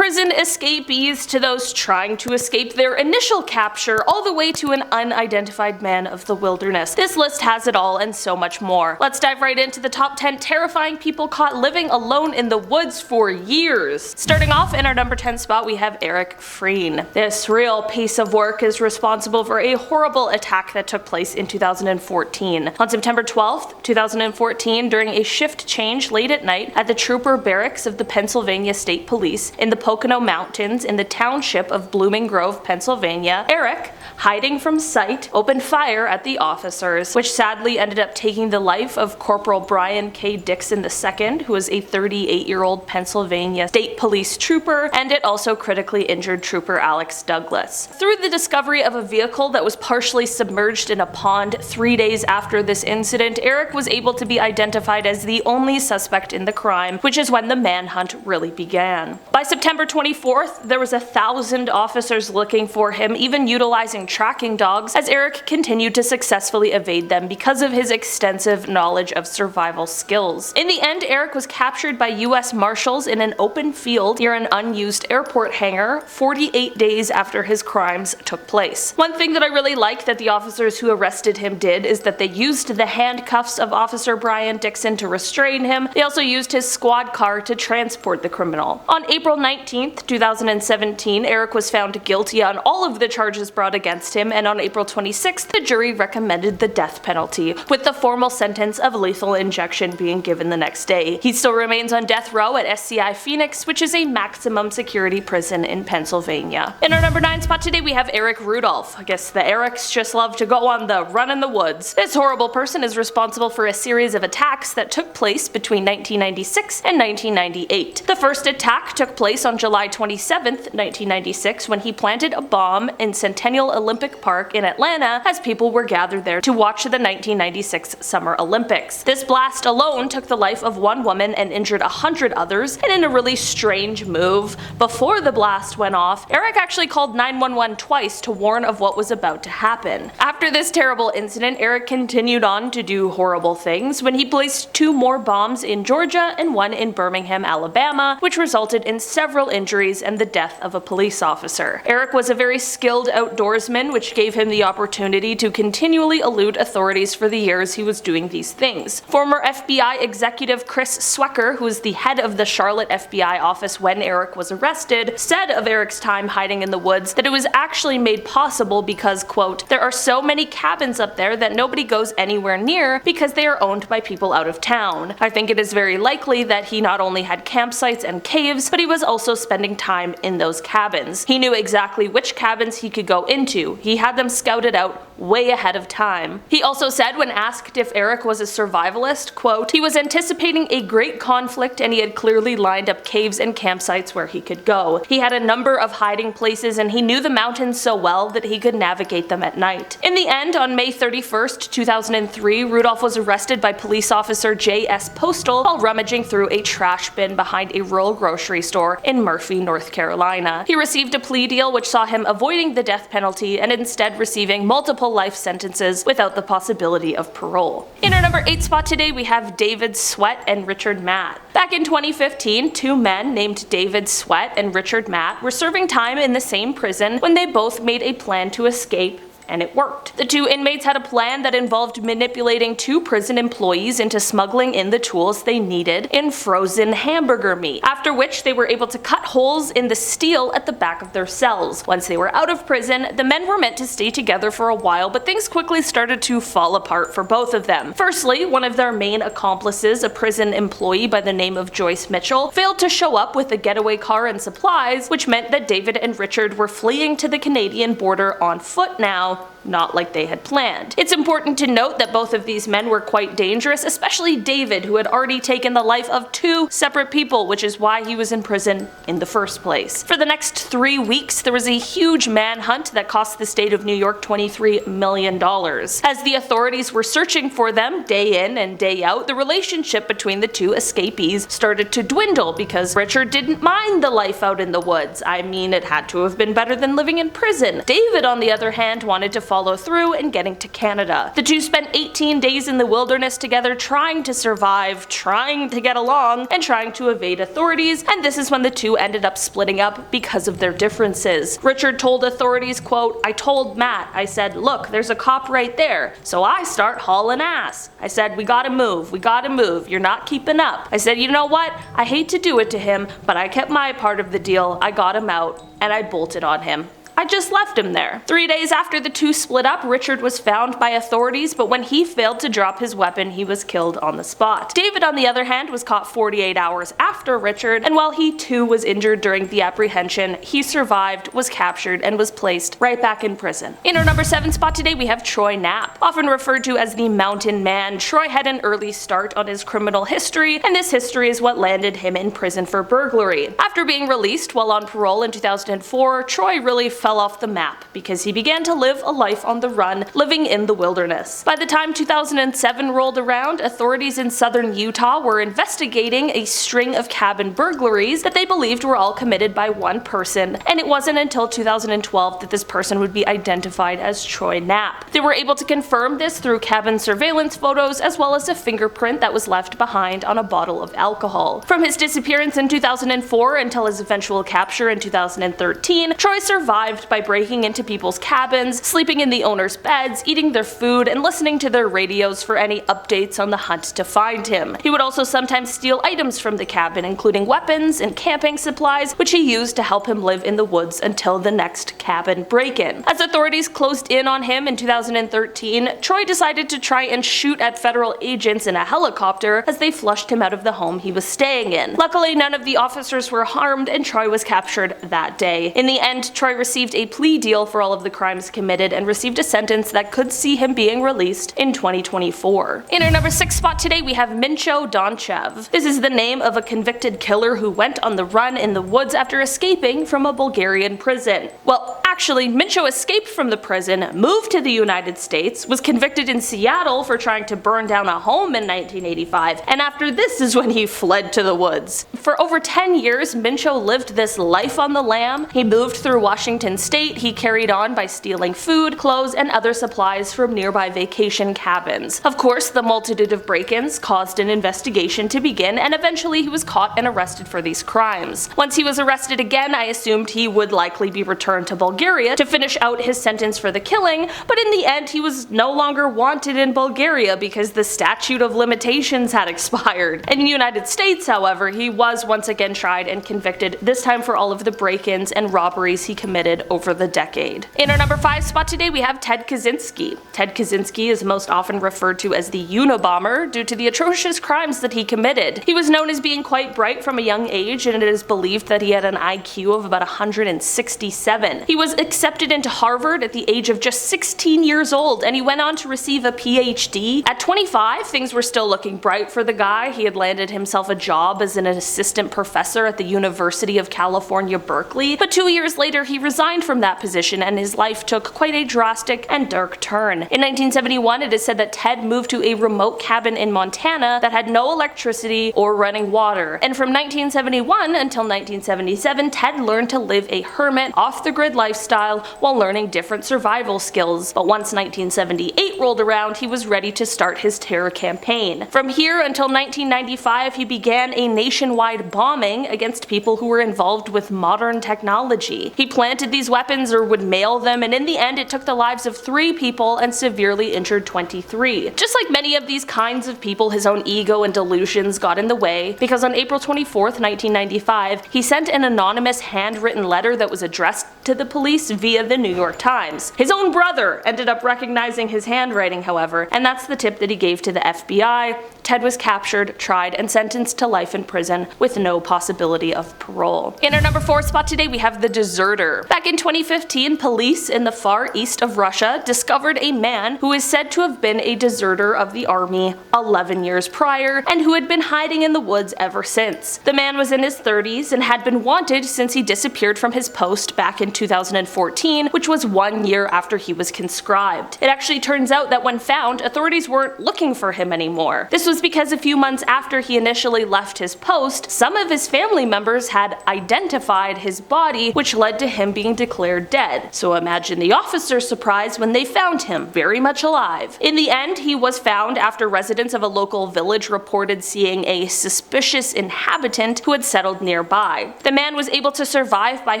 prison escapees to those trying to escape their initial capture, all the way to an unidentified man of the wilderness. This list has it all and so much more. Let's dive right into the top 10 terrifying people caught living alone in the woods for years. Starting off in our number 10 spot, we have Erich Frein. This real piece of work is responsible for a horrible attack that took place in 2014. On September 12th, 2014, during a shift change late at night at the trooper barracks of the Pennsylvania State Police in the Pocono Mountains in the township of Blooming Grove, Pennsylvania, Erich, hiding from sight, opened fire at the officers, which sadly ended up taking the life of Corporal Brian K. Dixon II, who was a 38-year-old Pennsylvania State Police trooper, and it also critically injured Trooper Alex Douglas. Through the discovery of a vehicle that was partially submerged in a pond 3 days after this incident, Erich was able to be identified as the only suspect in the crime, which is when the manhunt really began. By September 24th, there was 1,000 officers looking for him, even utilizing tracking dogs, as Erich continued to successfully evade them because of his extensive knowledge of survival skills. In the end, Erich was captured by US Marshals in an open field near an unused airport hangar 48 days after his crimes took place. One thing that I really like that the officers who arrested him did is that they used the handcuffs of Officer Brian Dixon to restrain him. They also used his squad car to transport the criminal. On April 19th, 2017, Erich was found guilty on all of the charges brought against him, and on April 26th, the jury recommended the death penalty, with the formal sentence of lethal injection being given the next day. He still remains on death row at SCI Phoenix, which is a maximum security prison in Pennsylvania. In our number 9 spot today, we have Eric Rudolph. I guess the Erics just love to go on the run in the woods. This horrible person is responsible for a series of attacks that took place between 1996 and 1998. The first attack took place on July 27th, 1996, when he planted a bomb in Centennial Olympic Park in Atlanta as people were gathered there to watch the 1996 Summer Olympics. This blast alone took the life of one woman and injured 100 others, and in a really strange move, before the blast went off, Erich actually called 911 twice to warn of what was about to happen. After this terrible incident, Erich continued on to do horrible things when he placed 2 more bombs in Georgia and 1 in Birmingham, Alabama, which resulted in several injuries and the death of a police officer. Erich was a very skilled outdoorsman, which gave him the opportunity to continually elude authorities for the years he was doing these things. Former FBI executive Chris Swecker, who was the head of the Charlotte FBI office when Erich was arrested, said of Erich's time hiding in the woods that it was actually made possible because, quote, "there are so many cabins up there that nobody goes anywhere near because they are owned by people out of town. I think it is very likely that he not only had campsites and caves, but he was also spending time in those cabins. He knew exactly which cabins he could go into. He had them scouted out way ahead of time." He also said when asked if Erich was a survivalist, quote, "he was anticipating a great conflict and he had clearly lined up caves and campsites where he could go. He had a number of hiding places and he knew the mountains so well that he could navigate them at night." In the end, on May 31st, 2003, Rudolph was arrested by police officer J.S. Postal while rummaging through a trash bin behind a rural grocery store in Murphy, North Carolina. He received a plea deal which saw him avoiding the death penalty and instead receiving multiple life sentences without the possibility of parole. In our number 8 spot today, we have David Sweat and Richard Matt. Back in 2015, 2 men named David Sweat and Richard Matt were serving time in the same prison when they both made a plan to escape, and it worked. The 2 inmates had a plan that involved manipulating 2 prison employees into smuggling in the tools they needed in frozen hamburger meat, after which they were able to cut holes in the steel at the back of their cells. Once they were out of prison, the men were meant to stay together for a while, but things quickly started to fall apart for both of them. Firstly, one of their main accomplices, a prison employee by the name of Joyce Mitchell, failed to show up with a getaway car and supplies, which meant that David and Richard were fleeing to the Canadian border on foot now, not like they had planned. It's important to note that both of these men were quite dangerous, especially David, who had already taken the life of 2 separate people, which is why he was in prison in the first place. For the next 3 weeks, there was a huge manhunt that cost the state of New York $23 million. As the authorities were searching for them day in and day out, the relationship between the 2 escapees started to dwindle because Richard didn't mind the life out in the woods. I mean, it had to have been better than living in prison. David, on the other hand, wanted to follow through and getting to Canada. The two spent 18 days in the wilderness together trying to survive, trying to get along, and trying to evade authorities, and this is when the two ended up splitting up because of their differences. Richard told authorities, quote, "I told Matt, I said, look, there's a cop right there. So I start hauling ass. I said, we gotta move, you're not keeping up. I said, you know what, I hate to do it to him, but I kept my part of the deal, I got him out, and I bolted on him. I just left him there." 3 days after the two split up, Richard was found by authorities, but when he failed to drop his weapon, he was killed on the spot. David, on the other hand, was caught 48 hours after Richard, and while he too was injured during the apprehension, he survived, was captured, and was placed right back in prison. In our number 7 spot today, we have Troy Knapp. Often referred to as the Mountain Man, Troy had an early start on his criminal history, and this history is what landed him in prison for burglary. After being released while on parole in 2004, Troy really fell off the map because he began to live a life on the run, living in the wilderness. By the time 2007 rolled around, authorities in southern Utah were investigating a string of cabin burglaries that they believed were all committed by one person, and it wasn't until 2012 that this person would be identified as Troy Knapp. They were able to confirm this through cabin surveillance photos as well as a fingerprint that was left behind on a bottle of alcohol. From his disappearance in 2004 until his eventual capture in 2013, Troy survived by breaking into people's cabins, sleeping in the owner's beds, eating their food, and listening to their radios for any updates on the hunt to find him. He would also sometimes steal items from the cabin, including weapons and camping supplies, which he used to help him live in the woods until the next cabin break-in. As authorities closed in on him in 2013, Troy decided to try and shoot at federal agents in a helicopter as they flushed him out of the home he was staying in. Luckily, none of the officers were harmed and Troy was captured that day. In the end, Troy received a plea deal for all of the crimes committed and received a sentence that could see him being released in 2024. In our number 6 spot today, we have Mincho Donchev. This is the name of a convicted killer who went on the run in the woods after escaping from a Bulgarian prison. Well, actually, Mincho escaped from the prison, moved to the United States, was convicted in Seattle for trying to burn down a home in 1985, and after this is when he fled to the woods. For over 10 years, Mincho lived this life on the lam. He moved through Washington State. He carried on by stealing food, clothes, and other supplies from nearby vacation cabins. Of course, the multitude of break-ins caused an investigation to begin, and eventually he was caught and arrested for these crimes. Once he was arrested again, I assumed he would likely be returned to Bulgaria to finish out his sentence for the killing, but in the end he was no longer wanted in Bulgaria because the statute of limitations had expired. In the United States, however, he was once again tried and convicted, this time for all of the break-ins and robberies he committed over the decade. In our number 5 spot today, we have Ted Kaczynski. Ted Kaczynski is most often referred to as the Unabomber due to the atrocious crimes that he committed. He was known as being quite bright from a young age, and it is believed that he had an IQ of about 167. He was accepted into Harvard at the age of just 16 years old, and he went on to receive a PhD. At 25, things were still looking bright for the guy. He had landed himself a job as an assistant professor at the University of California, Berkeley, but 2 years later he resigned from that position and his life took quite a drastic and dark turn. In 1971, it is said that Ted moved to a remote cabin in Montana that had no electricity or running water, and from 1971 until 1977, Ted learned to live a hermit, off-the-grid lifestyle while learning different survival skills. But once 1978 rolled around, he was ready to start his terror campaign. From here until 1995, he began a nationwide bombing against people who were involved with modern technology. He planted these weapons or would mail them, and in the end it took the lives of 3 people and severely injured 23. Just like many of these kinds of people, his own ego and delusions got in the way, because on April 24th, 1995, he sent an anonymous handwritten letter that was addressed to the police via the New York Times. His own brother ended up recognizing his handwriting, however, and that's the tip that he gave to the FBI. Ted was captured, tried, and sentenced to life in prison with no possibility of parole. In our number 4 spot today, we have the deserter. Back in 2015, police in the far east of Russia discovered a man who is said to have been a deserter of the army 11 years prior and who had been hiding in the woods ever since. The man was in his 30s and had been wanted since he disappeared from his post back in 2014, which was 1 year after he was conscribed. It actually turns out that when found, authorities weren't looking for him anymore. This was was because a few months after he initially left his post, some of his family members had identified his body, which led to him being declared dead. So imagine the officer's surprise when they found him very much alive. In the end, he was found after residents of a local village reported seeing a suspicious inhabitant who had settled nearby. The man was able to survive by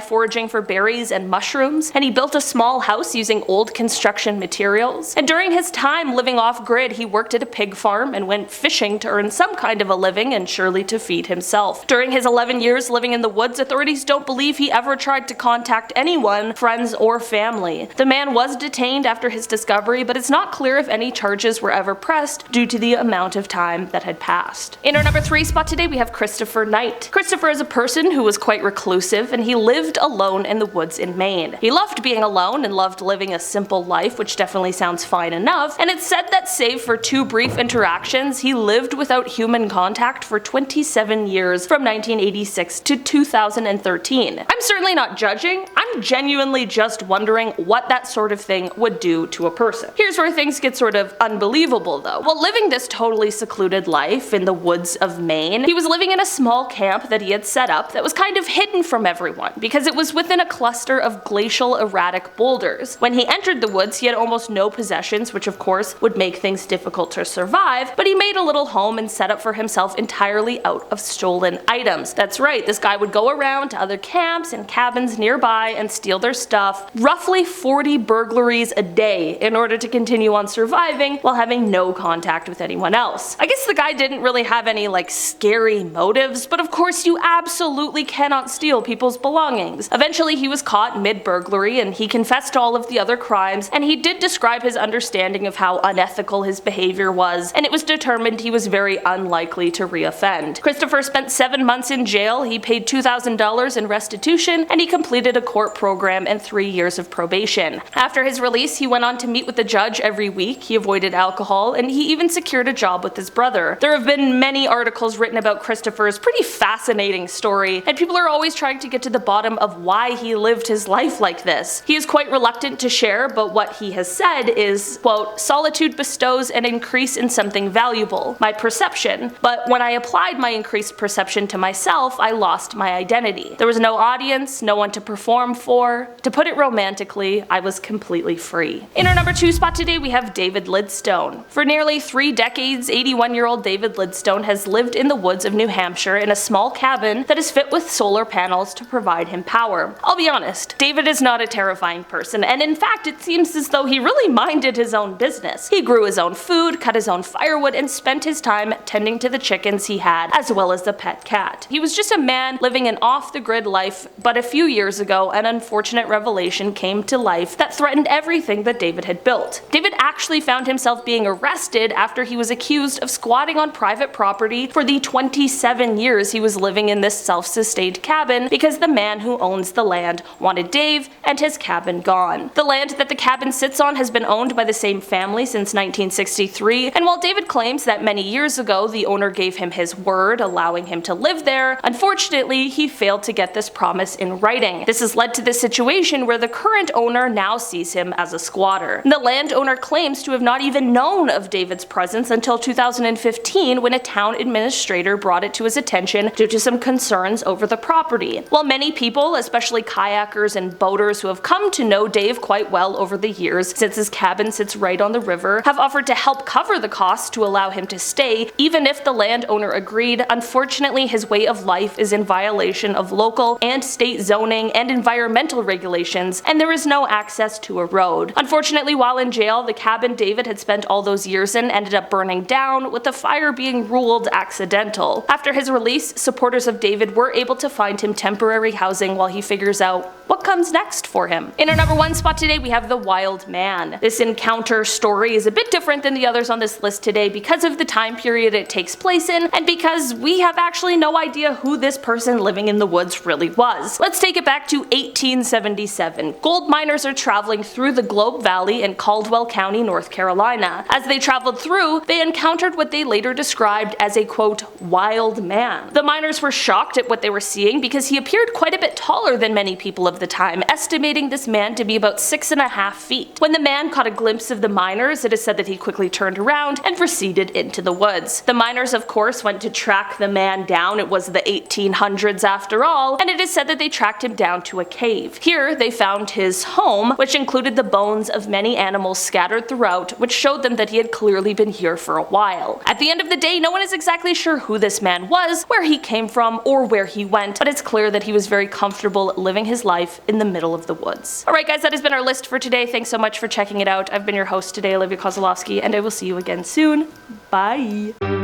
foraging for berries and mushrooms, and he built a small house using old construction materials. And during his time living off-grid, he worked at a pig farm and went fishing to earn some kind of a living and surely to feed himself. During his 11 years living in the woods, authorities don't believe he ever tried to contact anyone, friends or family. The man was detained after his discovery, but it's not clear if any charges were ever pressed due to the amount of time that had passed. In our number 3 spot today, we have Christopher Knight. Christopher is a person who was quite reclusive, and he lived alone in the woods in Maine. He loved being alone and loved living a simple life, which definitely sounds fine enough, and it's said that save for 2 brief interactions, he lived without human contact for 27 years from 1986 to 2013. I'm certainly not judging, I'm genuinely just wondering what that sort of thing would do to a person. Here's where things get sort of unbelievable though. While living this totally secluded life in the woods of Maine, he was living in a small camp that he had set up that was kind of hidden from everyone because it was within a cluster of glacial erratic boulders. When he entered the woods, he had almost no possessions, which of course would make things difficult to survive, but he made a little home and set up for himself entirely out of stolen items. That's right, this guy would go around to other camps and cabins nearby and steal their stuff, roughly 40 burglaries a day in order to continue on surviving while having no contact with anyone else. I guess the guy didn't really have any scary motives, but of course you absolutely cannot steal people's belongings. Eventually he was caught mid-burglary and he confessed to all of the other crimes, and he did describe his understanding of how unethical his behavior was, and it was determined he was very unlikely to reoffend. Christopher spent 7 months in jail, he paid $2,000 in restitution, and he completed a court program and 3 years of probation. After his release, he went on to meet with the judge every week, he avoided alcohol, and he even secured a job with his brother. There have been many articles written about Christopher's pretty fascinating story, and people are always trying to get to the bottom of why he lived his life like this. He is quite reluctant to share, but what he has said is, quote, "Solitude bestows an increase in something valuable, my perception, but when I applied my increased perception to myself, I lost my identity. There was no audience, no one to perform for. To put it romantically, I was completely free." In our number 2 spot today, we have David Lidstone. For nearly 3 decades, 81-year-old David Lidstone has lived in the woods of New Hampshire in a small cabin that is fit with solar panels to provide him power. I'll be honest, David is not a terrifying person, and in fact it seems as though he really minded his own business. He grew his own food, cut his own firewood, and spent his time tending to the chickens he had, as well as the pet cat. He was just a man living an off-the-grid life, but a few years ago an unfortunate revelation came to life that threatened everything that David had built. David actually found himself being arrested after he was accused of squatting on private property for the 27 years he was living in this self-sustained cabin because the man who owns the land wanted Dave and his cabin gone. The land that the cabin sits on has been owned by the same family since 1963, and while David claims that many years ago the owner gave him his word allowing him to live there, unfortunately he failed to get this promise in writing. This has led to the situation where the current owner now sees him as a squatter. The landowner claims to have not even known of David's presence until 2015 when a town administrator brought it to his attention due to some concerns over the property. While many people, especially kayakers and boaters who have come to know Dave quite well over the years since his cabin sits right on the river, have offered to help cover the costs to allow him to stay, even if the landowner agreed, unfortunately his way of life is in violation of local and state zoning and environmental regulations, and there is no access to a road. Unfortunately, while in jail, the cabin David had spent all those years in ended up burning down, with the fire being ruled accidental. After his release, supporters of David were able to find him temporary housing while he figures out what comes next for him. In our number 1 spot today, we have the Wild Man. This encounter story is a bit different than the others on this list today because of the time period it takes place in, and because we have actually no idea who this person living in the woods really was. Let's take it back to 1877. Gold miners are traveling through the Globe Valley in Caldwell County, North Carolina. As they traveled through, they encountered what they later described as a, quote, wild man. The miners were shocked at what they were seeing because he appeared quite a bit taller than many people of of the time, estimating this man to be about 6.5 feet. When the man caught a glimpse of the miners, it is said that he quickly turned around and proceeded into the woods. The miners, of course, went to track the man down. It was the 1800s after all, and it is said that they tracked him down to a cave. Here, they found his home, which included the bones of many animals scattered throughout, which showed them that he had clearly been here for a while. At the end of the day, no one is exactly sure who this man was, where he came from, or where he went, but it's clear that he was very comfortable living his life in the middle of the woods. Alright guys, that has been our list for today. Thanks so much for checking it out. I've been your host today, Olivia Kozlowski, and I will see you again soon. Bye!